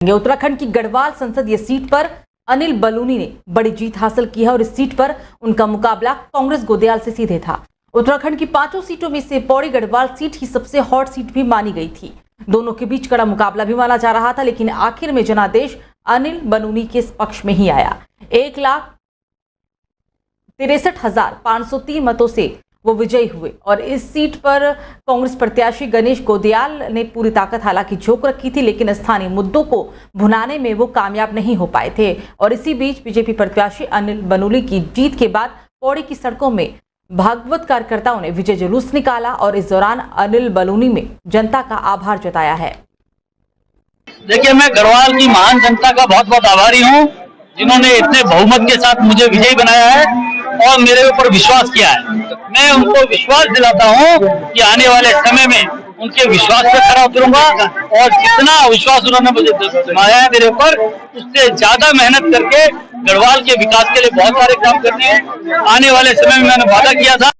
उत्तराखंड की गढ़वाल संसदीय सीट पर अनिल बलूनी ने बड़ी जीत हासिल की है और इस सीट पर उनका मुकाबला कांग्रेस गोदयाल से सीधे था। उत्तराखंड की 5 सीटों में से पौड़ी गढ़वाल सीट ही सबसे हॉट सीट भी मानी गई थी। दोनों के बीच कड़ा मुकाबला भी माना जा रहा था, लेकिन आखिर में जनादेश अनिल बलूनी के पक्ष में ही आया। 1,63,503 मतों से वो विजयी हुए और इस सीट पर कांग्रेस प्रत्याशी गणेश गोदयाल ने पूरी ताकत हालांकि झोंक रखी थी, लेकिन स्थानीय मुद्दों को भुनाने में वो कामयाब नहीं हो पाए थे। और इसी बीच बीजेपी प्रत्याशी अनिल बलूनी की जीत के बाद पौड़ी की सड़कों में भागवत कार्यकर्ताओं ने विजय जुलूस निकाला और इस दौरान अनिल बलूनी में जनता का आभार जताया है। देखिए, मैं गढ़वाल की महान जनता का बहुत बहुत आभारी हूँ, जिन्होंने इतने बहुमत के साथ मुझे विजयी बनाया है और मेरे ऊपर विश्वास किया है। मैं उनको विश्वास दिलाता हूँ कि आने वाले समय में उनके विश्वास पे खरा उतरूंगा और जितना विश्वास उन्होंने मुझे जमाया है मेरे ऊपर, उससे ज्यादा मेहनत करके गढ़वाल के विकास के लिए बहुत सारे काम करने हैं। आने वाले समय में मैंने वादा किया था,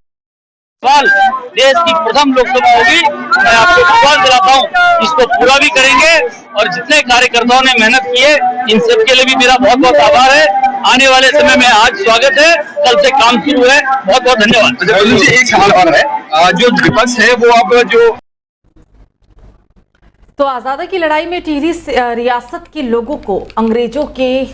देश की प्रथम लोकसभा होगी। मैं आपको विश्वास दिलाता हूँ इसको पूरा भी करेंगे और जितने कार्यकर्ताओं ने मेहनत की है इन सब के लिए भी मेरा बहुत बहुत आभार है। आने वाले समय में आज स्वागत है, कल से काम शुरू है। बहुत बहुत धन्यवाद। एक सवाल और है, जो विपक्ष है वो अब जो तो आजादी की लड़ाई में टिहरी रियासत के लोगों को अंग्रेजों के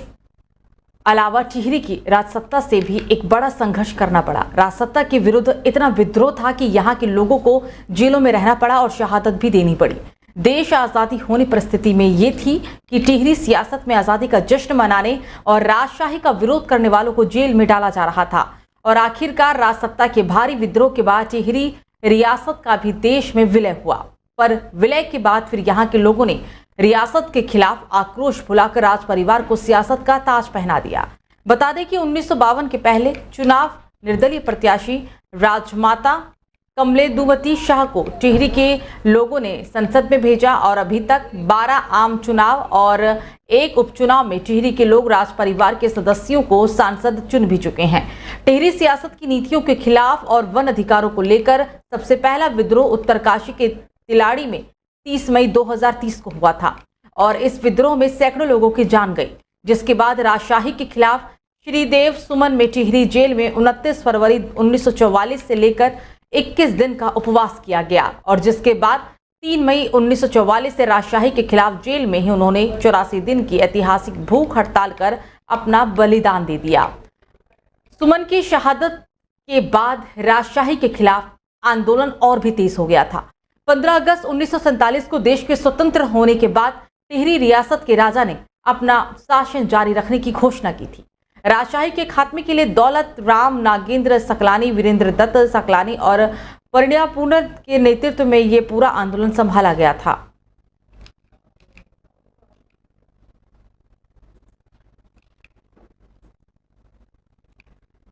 अलावा टिहरी की राजसत्ता से भी एक बड़ा संघर्ष करना पड़ा। राजसत्ता के विरुद्ध इतना विद्रोह था कि यहाँ के लोगों को जेलों में रहना पड़ा और शहादत भी देनी पड़ी। देश आज़ादी होने परिस्थिति में ये थी कि टिहरी सियासत में आज़ादी का जश्न मनाने और राजशाही का विरोध करने वालों को जेल में डाला जा रहा था। और आखिरकार राजसत्ता के भारी विद्रोह के बाद टिहरी रियासत का भी देश में विलय हुआ। पर विलय के बाद फिर यहाँ के लोगों ने रियासत के खिलाफ आक्रोश भुलाकर राज परिवार को सियासत का ताज पहना दिया। बता दें कि 1952 के पहले चुनाव निर्दलीय प्रत्याशी राजमाता कमलेदुवती शाह को टिहरी के लोगों ने संसद में भेजा और अभी तक 12 आम चुनाव और एक उपचुनाव में टिहरी के लोग राज परिवार के सदस्यों को सांसद चुन भी चुके हैं। टिहरी सियासत की नीतियों के खिलाफ और वन अधिकारों को लेकर सबसे पहला विद्रोह उत्तरकाशी के तिलाड़ी में 30 मई 2030 को हुआ था और इस विद्रोह में सैकड़ों लोगों की जान गई, जिसके बाद राजशाही के खिलाफ श्रीदेव सुमन में टिहरी जेल में 29 फरवरी 1944 से लेकर 21 दिन का उपवास किया गया और जिसके बाद 3 मई 1944 से राजशाही के खिलाफ जेल में ही उन्होंने 84 दिन की ऐतिहासिक भूख हड़ताल कर अपना बलिदान दे दिया। सुमन की शहादत के बाद राजशाही के खिलाफ आंदोलन और भी तेज हो गया था। 15 अगस्त 1947 को देश के स्वतंत्र होने के बाद टिहरी रियासत के राजा ने अपना शासन जारी रखने की घोषणा की थी। राजशाही के खात्मे के लिए दौलत राम नागेंद्र सकलानी, वीरेंद्र दत्त सकलानी और परिणया पूर्ण के नेतृत्व में ये पूरा आंदोलन संभाला गया था।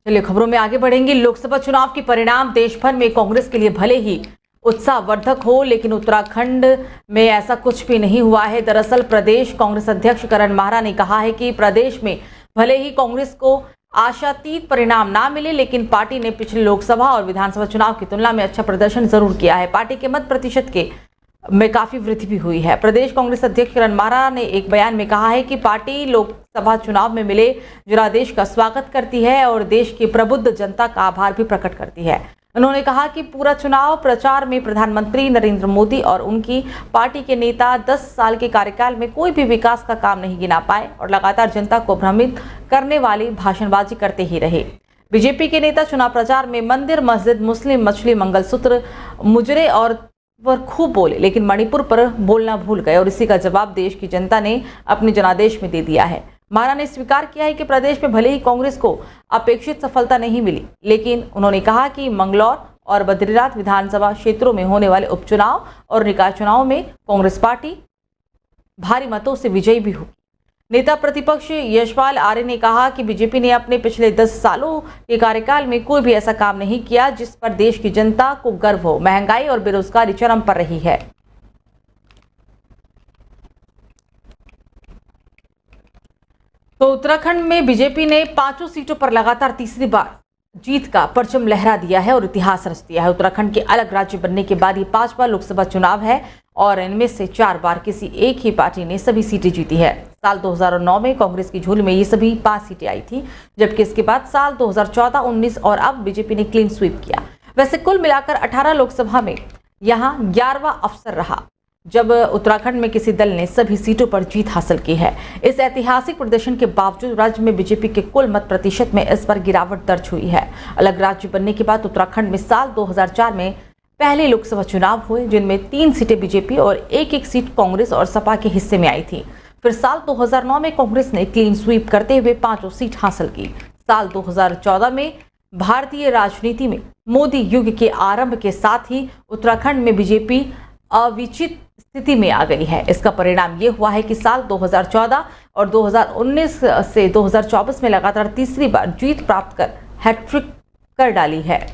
चलिए खबरों में आगे बढ़ेंगे। लोकसभा चुनाव के परिणाम देश भर में कांग्रेस के लिए भले ही उत्साहवर्धक हो, लेकिन उत्तराखंड में ऐसा कुछ भी नहीं हुआ है। दरअसल प्रदेश कांग्रेस अध्यक्ष करण माहरा ने कहा है कि प्रदेश में भले ही कांग्रेस को आशातीत परिणाम ना मिले, लेकिन पार्टी ने पिछले लोकसभा और विधानसभा चुनाव की तुलना में अच्छा प्रदर्शन जरूर किया है। पार्टी के मत प्रतिशत में काफी वृद्धि भी हुई है। प्रदेश कांग्रेस अध्यक्ष करण माहरा ने एक बयान में कहा है कि पार्टी लोकसभा चुनाव में मिले जनादेश का स्वागत करती है और देश की प्रबुद्ध जनता का आभार भी प्रकट करती है। उन्होंने कहा कि पूरा चुनाव प्रचार में प्रधानमंत्री नरेंद्र मोदी और उनकी पार्टी के नेता 10 साल के कार्यकाल में कोई भी विकास का काम नहीं गिना पाए और लगातार जनता को भ्रमित करने वाली भाषणबाजी करते ही रहे। बीजेपी के नेता चुनाव प्रचार में मंदिर, मस्जिद, मुस्लिम, मछली, मंगलसूत्र, मुजरे और पर खूब बोले, लेकिन मणिपुर पर बोलना भूल गए और इसी का जवाब देश की जनता ने अपने जनादेश में दे दिया है। माहरा ने स्वीकार किया है कि प्रदेश में भले ही कांग्रेस को अपेक्षित सफलता नहीं मिली, लेकिन उन्होंने कहा कि मंगलौर और बद्रीनाथ विधानसभा क्षेत्रों में होने वाले उपचुनाव और निकाय चुनाव में कांग्रेस पार्टी भारी मतों से विजयी भी होगी। नेता प्रतिपक्ष यशपाल आर्य ने कहा कि बीजेपी ने अपने पिछले 10 सालों के कार्यकाल में कोई भी ऐसा काम नहीं किया जिस पर देश की जनता को गर्व हो। महंगाई और बेरोजगारी चरम पर रही है। तो उत्तराखंड में बीजेपी ने 5 सीटों पर लगातार तीसरी बार जीत का परचम लहरा दिया है और इतिहास रच दिया है। उत्तराखंड के अलग राज्य बनने के बाद ये 5वां लोकसभा चुनाव है और इनमें से 4 बार किसी एक ही पार्टी ने सभी सीटें जीती है। साल 2009 में कांग्रेस की झोली में ये सभी 5 सीटें आई थी, जबकि इसके बाद साल 2014, 19 और अब बीजेपी ने क्लीन स्वीप किया। वैसे कुल मिलाकर 18 लोकसभा में यहाँ 11वां अवसर रहा जब उत्तराखंड में किसी दल ने सभी सीटों पर जीत हासिल की है। इस ऐतिहासिक प्रदर्शन के बावजूद राज्य में बीजेपी के कुल मत प्रतिशत में इस बार गिरावट दर्ज हुई है। अलग राज्य बनने के बाद उत्तराखंड में साल 2004 में पहले लोकसभा चुनाव हुए, जिनमें 3 सीटें बीजेपी और एक सीट कांग्रेस और सपा के हिस्से में आई थी। फिर साल 2009 में कांग्रेस ने क्लीन स्वीप करते हुए 5 सीट हासिल की। साल 2014 में भारतीय राजनीति में मोदी युग के आरंभ के साथ ही उत्तराखंड में बीजेपी अविचित स्थिति में आ गई है। इसका परिणाम ये हुआ है कि साल 2014 और 2019 से 2024 में लगातार तीसरी बार जीत प्राप्त कर हैट्रिक कर डाली है।